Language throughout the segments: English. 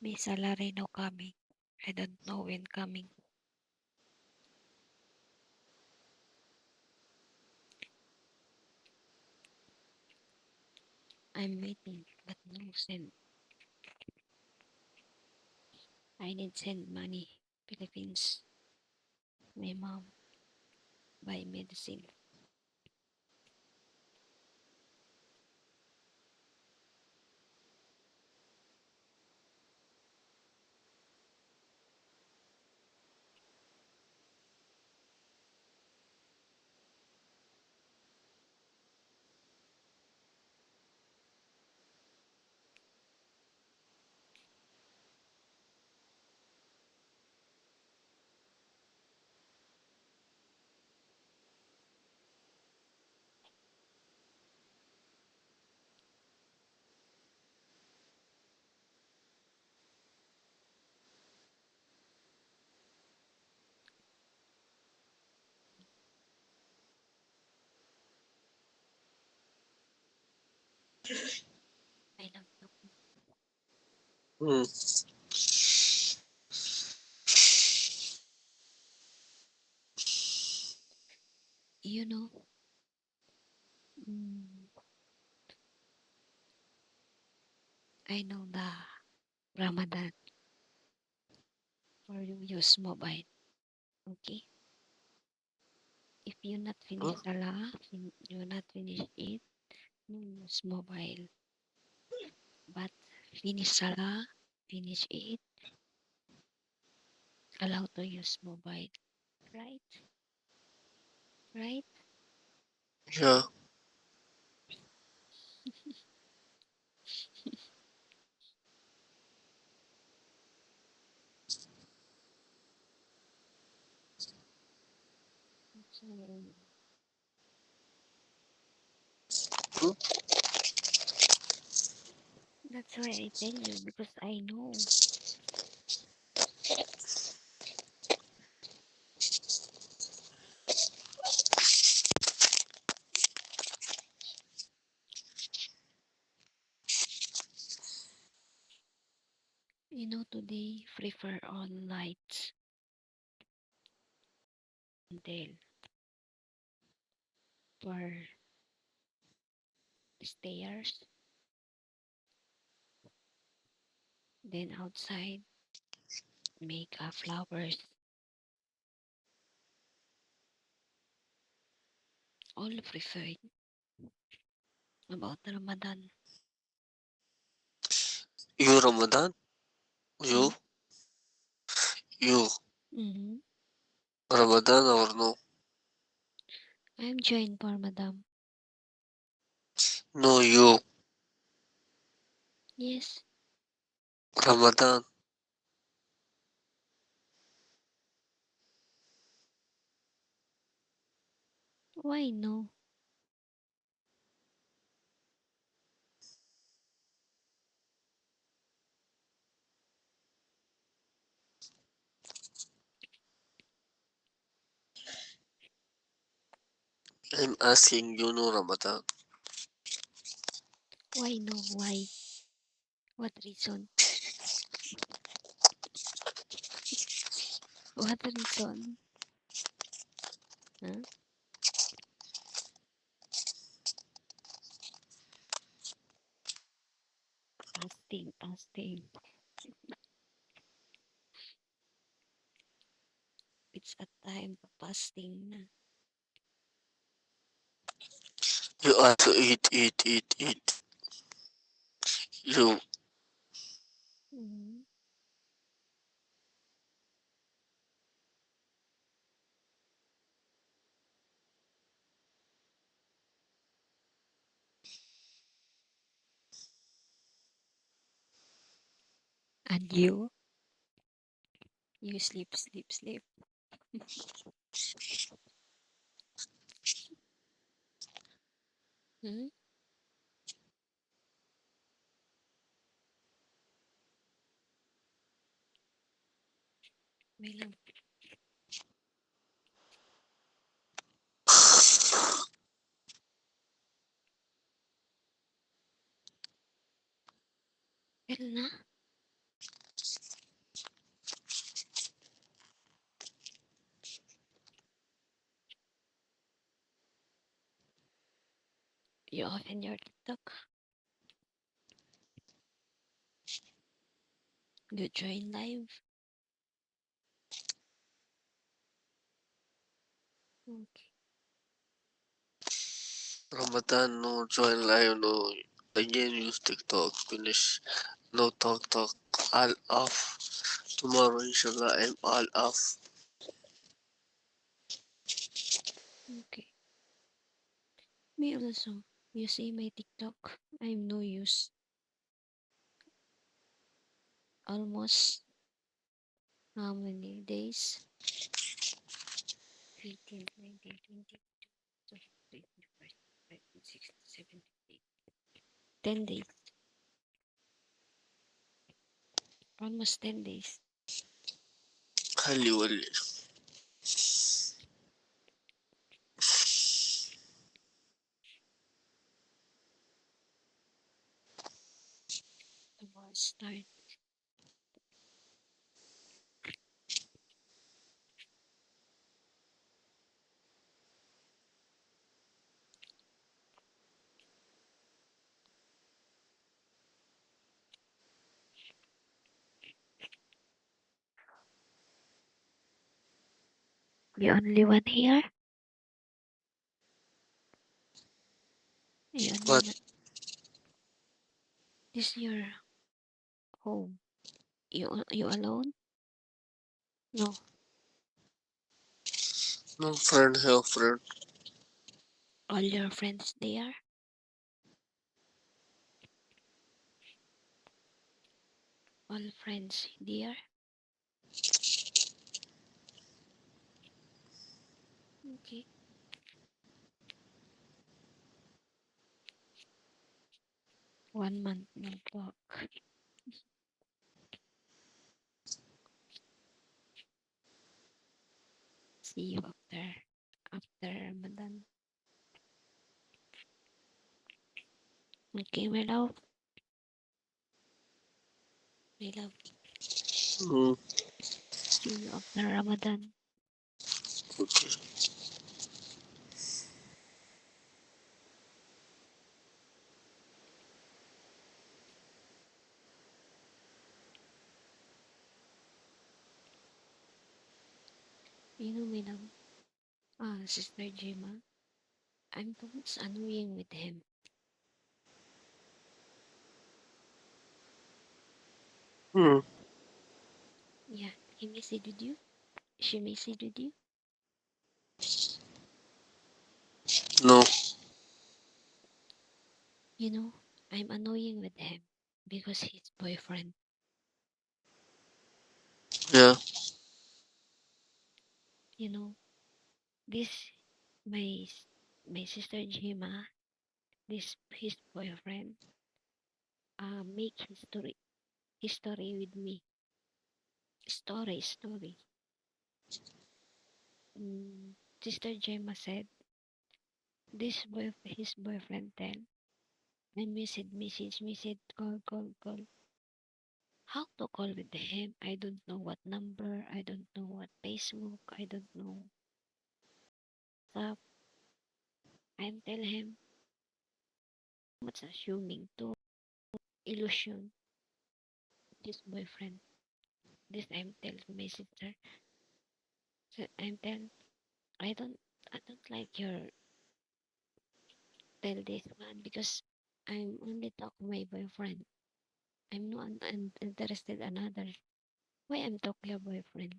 May salary now coming. I don't know when coming. I'm waiting, but no send. I need send money. Philippines. My mom buy medicine. I love you. Hmm. You know, mm, I know the Ramadan for you use mobile. Okay. If you not finish Huh? Salah, you not finish it, you use mobile. But finish Salah, finish it, allow to use mobile. Right? Right? Yeah. So, Hmm? that's why I tell you because I know. You know today prefer all lights until for stairs, then outside make flowers. All preferred about Ramadan. You Ramadan? Hmm? You? You Mm-hmm. Ramadan or no? I'm joined for Madam. No, you Yes. Ramadan. Why no? I'm asking you no Ramadan. Why no? Why? What reason? What reason? Huh? Fasting, fasting. It's a time for fasting na. You have to eat. You Mm-hmm. And you sleep, sleep, sleep. Hmm? May lang. Pero na? You open your TikTok. You join live. Okay. Ramadan, no join live, no again use TikTok, finish, no talk, all off. Tomorrow, inshallah, I'm all off. Okay. Me also. You see my TikTok. I'm no use. Almost how many days? 18, 19, 20, 22, 23, 16, 17, 10 days. Almost 10 days. خلي يولي. Tomorrow start. You only one here? You only What? one. This is your home. You alone? No. No friend, have friend. All your friends there? All friends there? Okay. One month no talk. See you after Ramadan. Okay, my love. My love. Hmm, See you after Ramadan. okay. You know, my love. Sister Gemma. I'm always annoying with him. Hmm, Yeah, he messaged with you. She messaged with you. no, You know, I'm annoying with him because his boyfriend. yeah, You know, this my my sister Gemma. This his boyfriend. Make history with me. Story. Sister Gemma said his boyfriend tell I message, call. How to call with him? I don't know what number. I don't know what Facebook. I don't know stuff. I'm tell him what's assuming to illusion his boyfriend. This I'm tell my sister. So I'm tell I don't like your tell this one because I'm only talk my boyfriend. I'm not interested another. Why I'm talk your boyfriend?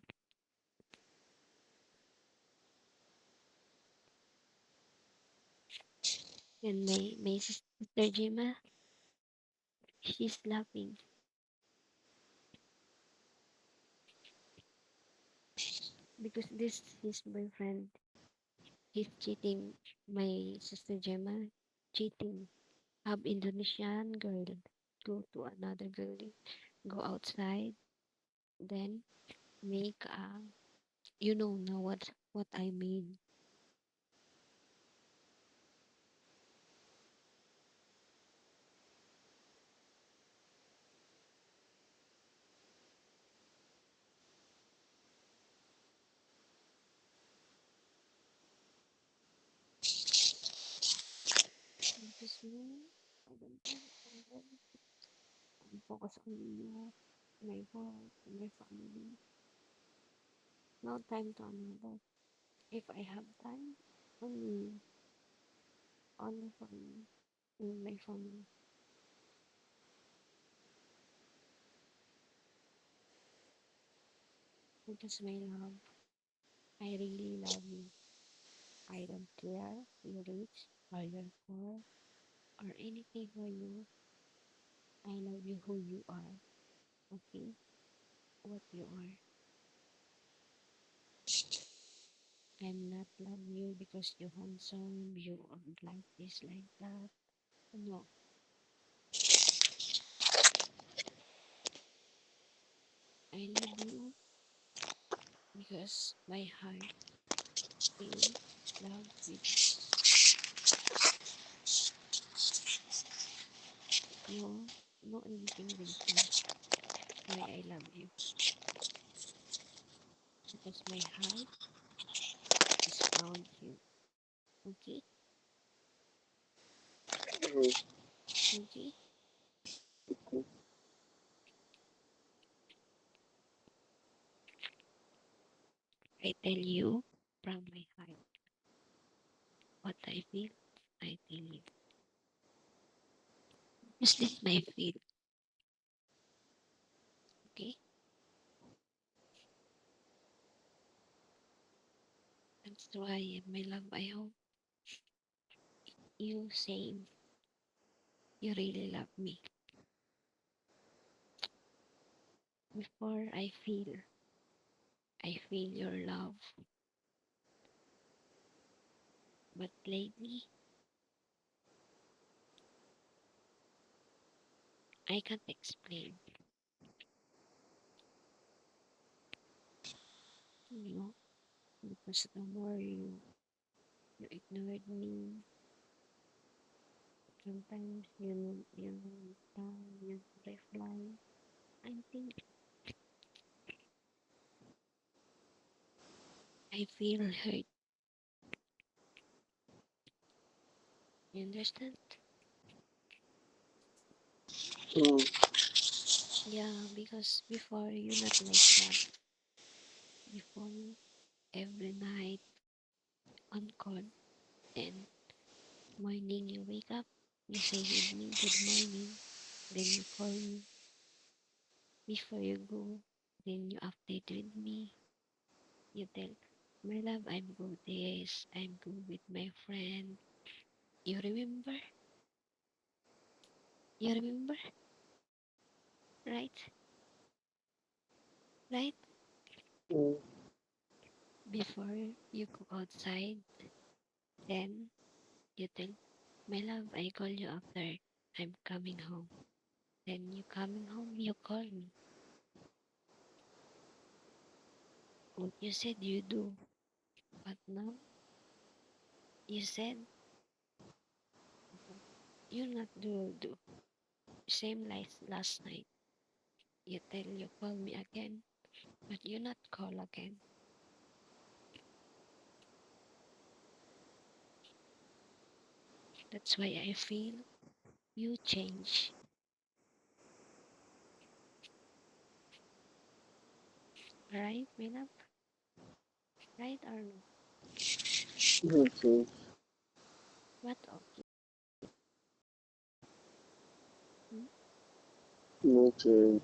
And my sister Gemma, she's laughing because this his boyfriend. He's cheating. My sister Gemma cheating. Have Indonesian girl go to another girl, go outside, then make you know now what I mean. you. I don't have time. I'm focused on you, my work, my family. No time to another. If I have time, only you, only for me and my family. Because my love, I really love you. I don't care you're rich or you're poor or anything for you. I love you who you are, okay? What you are. I'm not love you because you're handsome, you are like this, like that. No, I love you because my heart feel love with no, no anything reason why I love you. Because my heart is found you. Okay? Okay? I tell you from my heart what I feel. I tell you. Is this my feel? Okay? That's why my love, I hope you same. You really love me. Before I feel your love. But lately, I can't explain. You know, because the more you ignored me, sometimes you reply. I think I feel hurt. You understand? Mm. Yeah, because before you not like that. Before every night on call, then morning you wake up, you say with me good morning, then you call me before you go, then you update with me. You tell my love I'm good this, I'm good with my friend. You remember? You remember? Right? Right? Mm. Before you go outside, then you tell my love I call you after I'm coming home. Then you coming home, you call me. What you said you do, but now you said you not do. Same like last night. You tell you call me again, but you not call again. That's why I feel you change. Right, my love? Right or no? Okay. What okay? Hmm? Okay.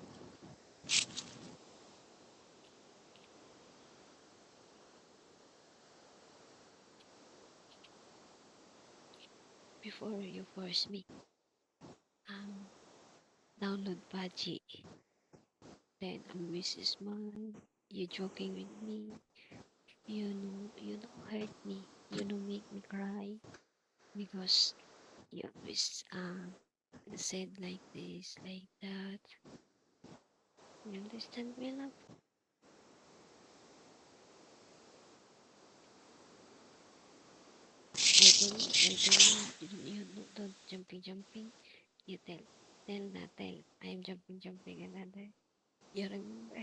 Before you force me, um, download Pachi. Then I miss smile. You joking with me. You know, hurt me. You know, make me cry because you always said like this, like that. You understand me, love? I tell you don't jumping. You tell, I'm jumping another. You remember?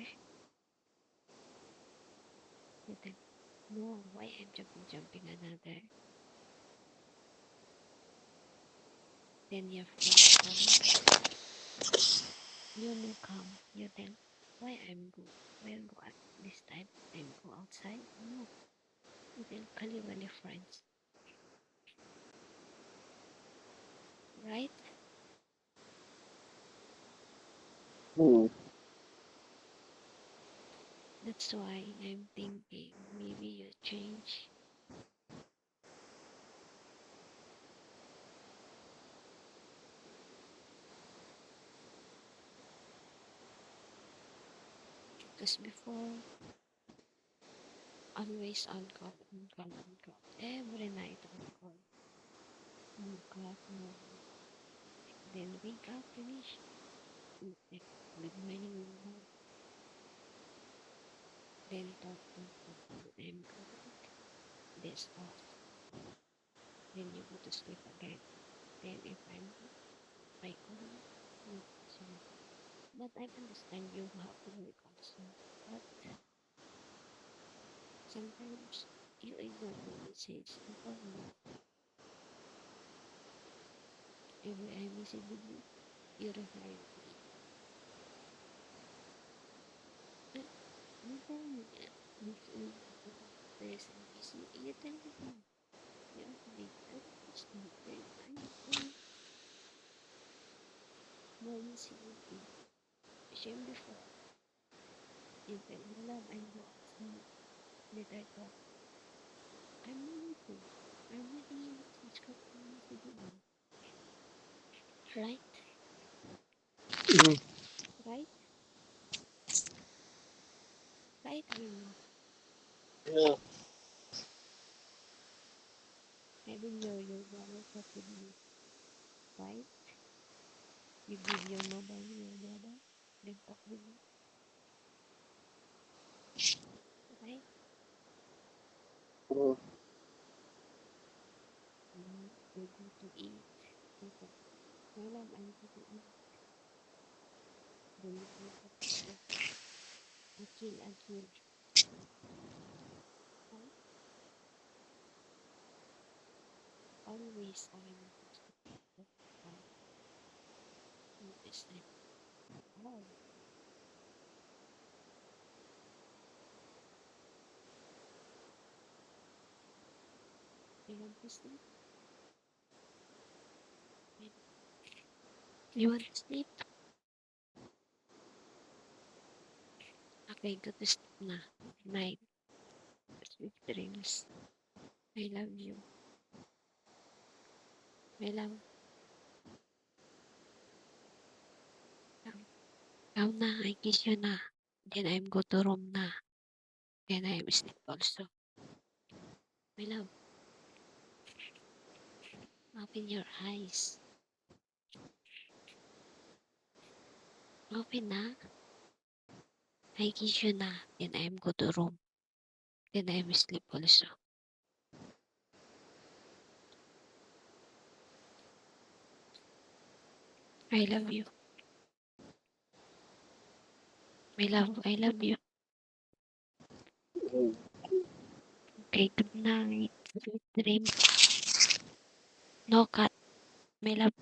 You tell, no, why I'm jumping another? Then your friends come. You no come. You tell why I'm go. Where go at this time? I'm go outside. No. You tell Kaliwali friends. Right? Hmm. That's why I'm thinking maybe you change. Because before, always on call, on call, on call. Every night on call. No clock, no. Then wake up, finish. Okay. Good morning, good morning. Then talk, talk, talk. I'm good. This off. Then you go to sleep again. Then if I'm good, I call you. You answer. But I understand you have to work also. But sometimes you ignore my message. You call me. Every I message with you reply with me. You tell me, there's a busy. You tell me no. You update. I don't understand. Then I more message with you. Same before. You tell me love, I'm go outside. Let I talk. I'm waiting. I'm waiting your message. Come on, message with me. Right? Hmm. Right? Right, Wilma. Yeah. Even your brother talk with me. Right? You give your mobile to your brother. Then talk with you. Right? Hmm. You go to eat. You talk. My love, I'm going to eat. Then you go talk, talk, talk. Akil, Akil. Right? Always I am supposed to talk. This time. Oh, you want to sleep? You want to sleep? Okay, go to sleep na. Night. Sweet dreams. I love you. My love. Come. Come na. I kiss you na. Then I'm go to room na. Then I'm sleep also. My love. Open your eyes. Open na. I kiss you na. Then I'm go to room. Then I'm sleep also. I love you. My love, I love you. Hmm. Okay, good night. Sweet dreams. No cut. My love.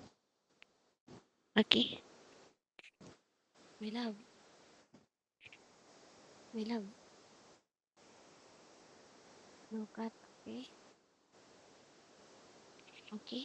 Okay. My love. My love. No cut. Okay. Okay.